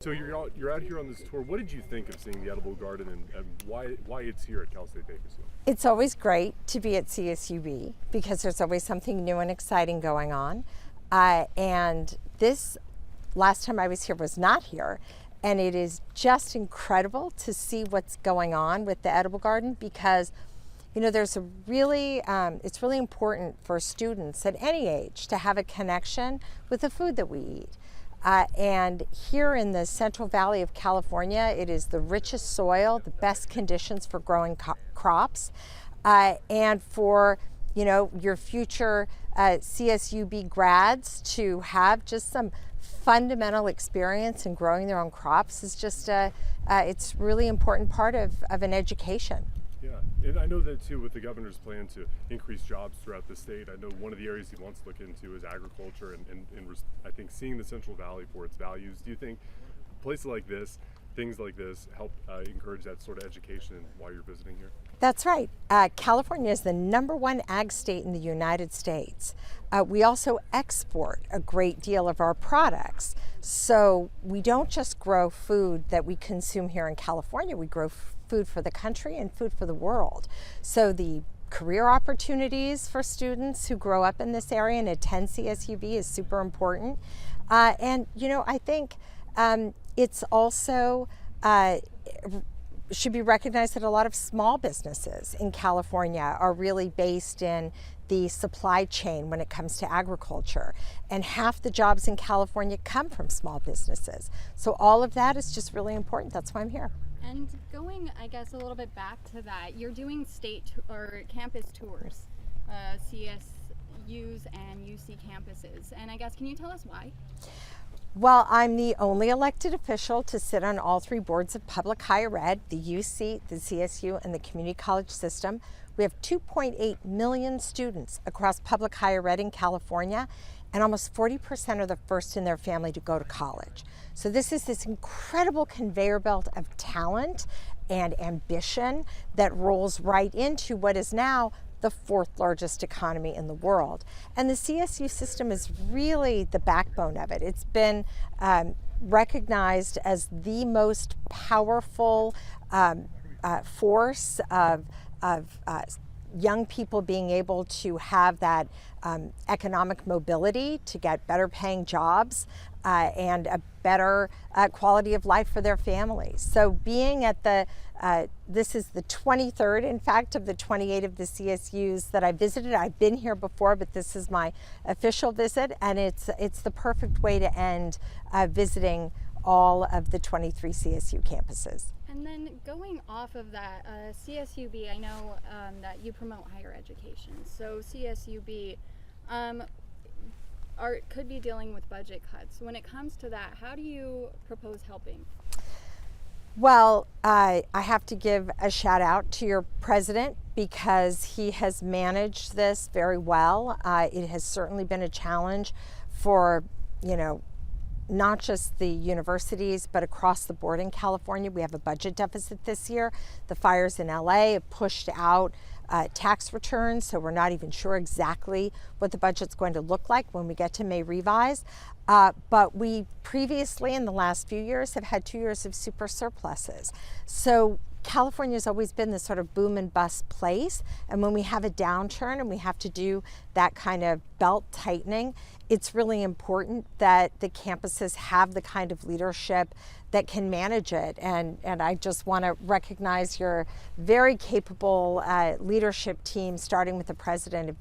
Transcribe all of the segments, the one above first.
So you're out here on this tour. What did you think of seeing the edible garden and why it's here at Cal State Bakersfield? It's always great to be at CSUB because there's always something new and exciting going on. And this last time I was here was not here. And it is just incredible to see what's going on with the edible garden because, you know, there's a really, it's really important for students at any age to have a connection with the food that we eat. And here in the Central Valley of California, it is the richest soil, the best conditions for growing crops, and for, you know, your future CSUB grads to have just some fundamental experience in growing their own crops is just it's really important part of an education. Yeah, and I know that too with the governor's plan to increase jobs throughout the state. I know one of the areas he wants to look into is agriculture and I think seeing the Central Valley for its values. Do you think places like this, things like this, help encourage that sort of education while you're visiting here? That's right. California is the #1 ag state in the United States. We also export a great deal of our products. So we don't just grow food that we consume here in California, we grow food for the country and food for the world. So the career opportunities for students who grow up in this area and attend CSUB is super important. And, you know, I think it's also should be recognized that a lot of small businesses in California are really based in the supply chain when it comes to agriculture. And half the jobs in California come from small businesses. So all of that is just really important. That's why I'm here. And going, I guess, a little bit back to that, you're doing state or campus tours, CSUs and UC campuses. And I guess, can you tell us why? Well, I'm the only elected official to sit on all 3 boards of public higher ed, the UC, the CSU, and the community college system. We have 2.8 million students across public higher ed in California, and almost 40% are the first in their family to go to college. So this is this incredible conveyor belt of talent and ambition that rolls right into what is now the 4th largest economy in the world. And the CSU system is really the backbone of it. It's been recognized as the most powerful force of young people being able to have that economic mobility to get better paying jobs and a better quality of life for their families. So being at the, this is the 23rd, in fact, of the 28 of the CSUs that I visited. I've been here before, but this is my official visit, and it's the perfect way to end visiting all of the 23 CSU campuses. And then going off of that, CSUB, I know that you promote higher education. So CSUB could be dealing with budget cuts. When it comes to that, how do you propose helping? Well, I have to give a shout out to your president because he has managed this very well. It has certainly been a challenge for, you know, not just the universities, but across the board in California. We have a budget deficit this year. The fires in LA have pushed out tax returns, so we're not even sure exactly what the budget's going to look like when we get to May revise. But we previously, in the last few years, have had 2 years of super surpluses. So California's always been this sort of boom and bust place, and when we have a downturn and we have to do that kind of belt tightening, it's really important that the campuses have the kind of leadership that can manage it. And I just want to recognize your very capable leadership team, starting with the president of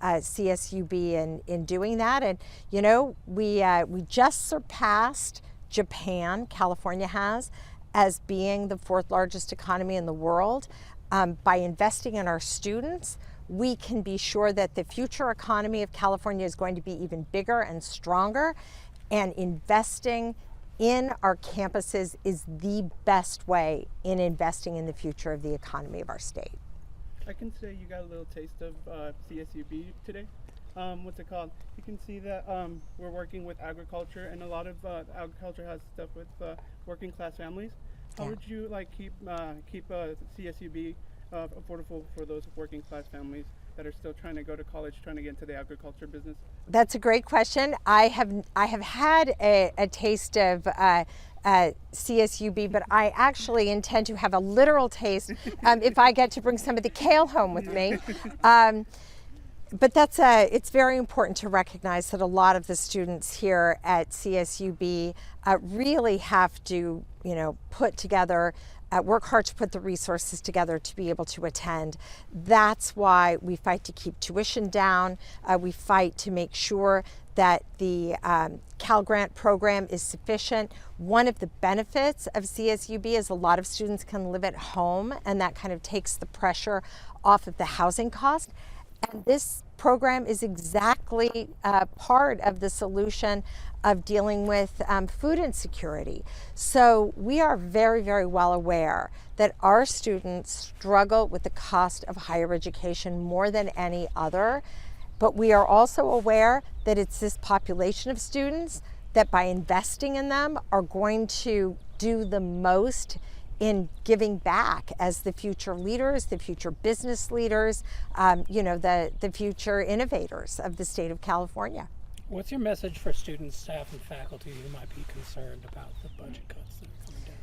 CSUB in doing that. And you know, we just surpassed Japan, California has, as being the 4th largest economy in the world. By investing in our students, we can be sure that the future economy of California is going to be even bigger and stronger, and investing in our campuses is the best way in investing in the future of the economy of our state. I can say you got a little taste of CSUB today. What's it called? You can see that we're working with agriculture, and a lot of agriculture has stuff with working class families. How would you like keep CSUB affordable for those working class families that are still trying to go to college, trying to get into the agriculture business? That's a great question. I have had a taste of CSUB, but I actually intend to have a literal taste if I get to bring some of the kale home with me. But it's very important to recognize that a lot of the students here at CSUB really have to, put together, work hard to put the resources together to be able to attend. That's why we fight to keep tuition down. We fight to make sure that the Cal Grant program is sufficient. One of the benefits of CSUB is a lot of students can live at home, and that kind of takes the pressure off of the housing cost. And this program is exactly part of the solution of dealing with food insecurity. So we are very, very well aware that our students struggle with the cost of higher education more than any other. But we are also aware that it's this population of students that by investing in them are going to do the most in giving back as the future leaders, the future business leaders, the future innovators of the state of California. What's your message for students, staff, and faculty who might be concerned about the budget cuts that are coming down?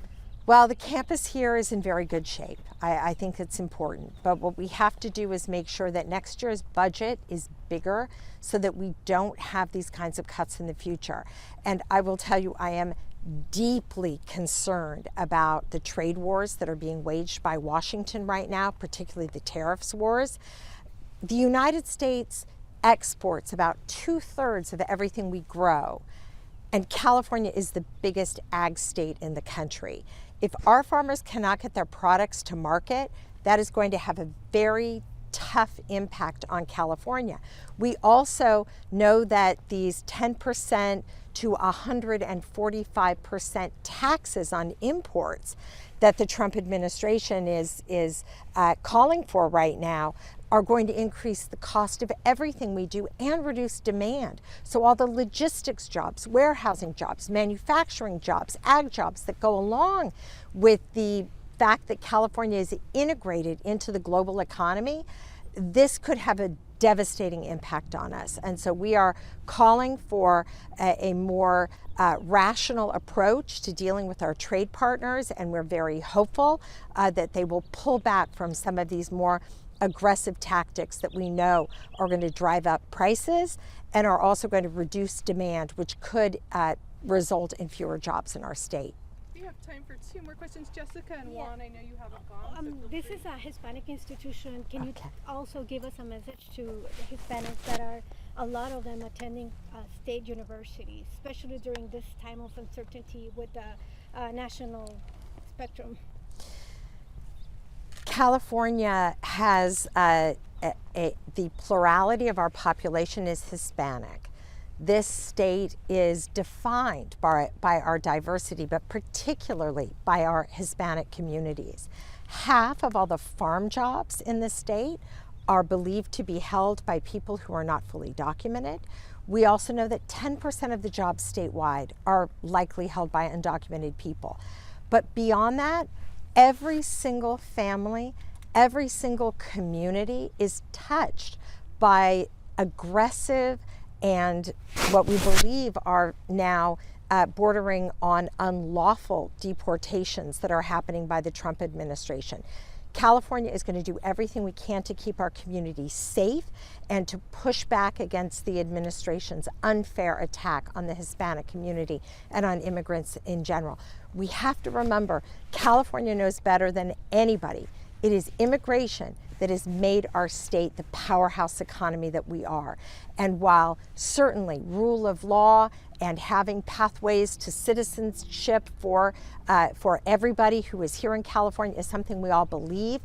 Well, the campus here is in very good shape. I think it's important. But what we have to do is make sure that next year's budget is bigger so that we don't have these kinds of cuts in the future. And I will tell you, I am deeply concerned about the trade wars that are being waged by Washington right now, particularly the tariffs wars. The United States exports about 2/3 of everything we grow, and California is the biggest ag state in the country. If our farmers cannot get their products to market, that is going to have a very tough impact on California. We also know that these 10% to 145% taxes on imports that the Trump administration is calling for right now are going to increase the cost of everything we do and reduce demand. So all the logistics jobs, warehousing jobs, manufacturing jobs, ag jobs that go along with the fact that California is integrated into the global economy, this could have a devastating impact on us. And so we are calling for a more rational approach to dealing with our trade partners, and we're very hopeful that they will pull back from some of these more aggressive tactics that we know are going to drive up prices and are also going to reduce demand, which could result in fewer jobs in our state. We have time for 2 more questions. Jessica and Juan, I know you haven't gone. This is a Hispanic institution. Can you also give us a message to the Hispanics that are, a lot of them attending state universities, especially during this time of uncertainty with the national spectrum? California has the plurality of our population is Hispanic. This state is defined by our diversity, but particularly by our Hispanic communities. Half of all the farm jobs in the state are believed to be held by people who are not fully documented. We also know that 10% of the jobs statewide are likely held by undocumented people. But beyond that, every single family, every single community is touched by aggressive and what we believe are now bordering on unlawful deportations that are happening by the Trump administration. California is going to do everything we can to keep our community safe and to push back against the administration's unfair attack on the Hispanic community and on immigrants in general. We have to remember, California knows better than anybody. It is immigration that has made our state the powerhouse economy that we are. And while certainly rule of law and having pathways to citizenship for everybody who is here in California is something we all believe,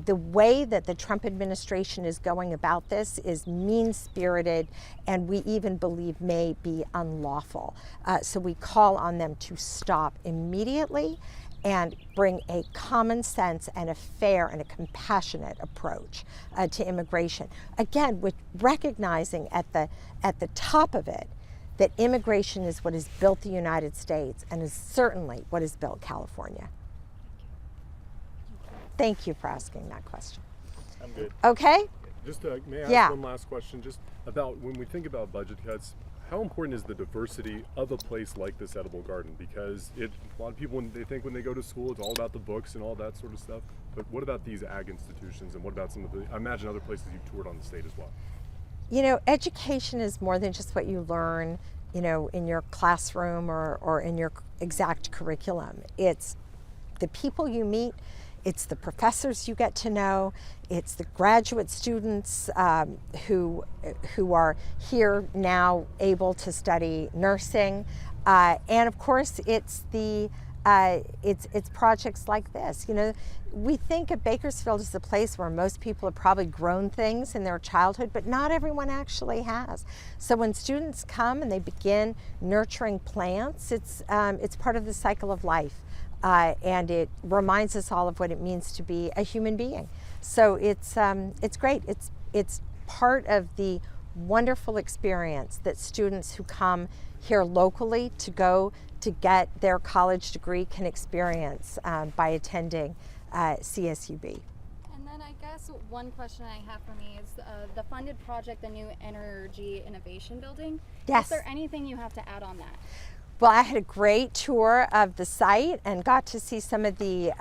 the way that the Trump administration is going about this is mean-spirited and we even believe may be unlawful. So we call on them to stop immediately and bring a common sense and a fair and a compassionate approach to immigration. Again, with recognizing at the top of it that immigration is what has built the United States and is certainly what has built California. Thank you for asking that question. I'm good. Okay? Just may I Yeah. ask one last question, just about when we think about budget cuts, how important is the diversity of a place like this Edible Garden? Because a lot of people, when they go to school, it's all about the books and all that sort of stuff. But what about these ag institutions, and what about some of the, I imagine other places you've toured on the state as well? You know, education is more than just what you learn, you know, in your classroom or in your exact curriculum. It's the people you meet, it's the professors you get to know, it's the graduate students who are here now able to study nursing, and of course it's it's projects like this. You know, we think of Bakersfield as a place where most people have probably grown things in their childhood, but not everyone actually has. So when students come and they begin nurturing plants, it's part of the cycle of life. And it reminds us all of what it means to be a human being. So it's great. It's part of the wonderful experience that students who come here locally to go to get their college degree can experience by attending CSUB. And then I guess one question I have for me is the funded project, the new Energy Innovation Building. Yes. Is there anything you have to add on that? Well, I had a great tour of the site and got to see some of the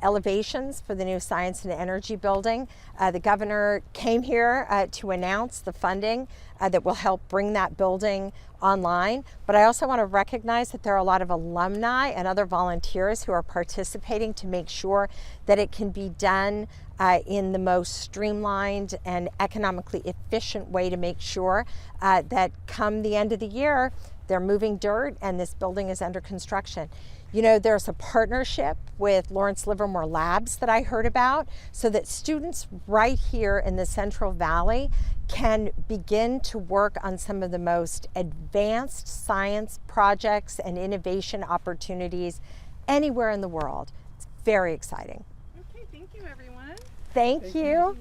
elevations for the new Science and Energy Building. The governor came here to announce the funding that will help bring that building online. But I also want to recognize that there are a lot of alumni and other volunteers who are participating to make sure that it can be done in the most streamlined and economically efficient way, to make sure that come the end of the year, they're moving dirt and this building is under construction. You know, there's a partnership with Lawrence Livermore Labs that I heard about, so that students right here in the Central Valley can begin to work on some of the most advanced science projects and innovation opportunities anywhere in the world. It's very exciting. Okay, thank you everyone. Thank you.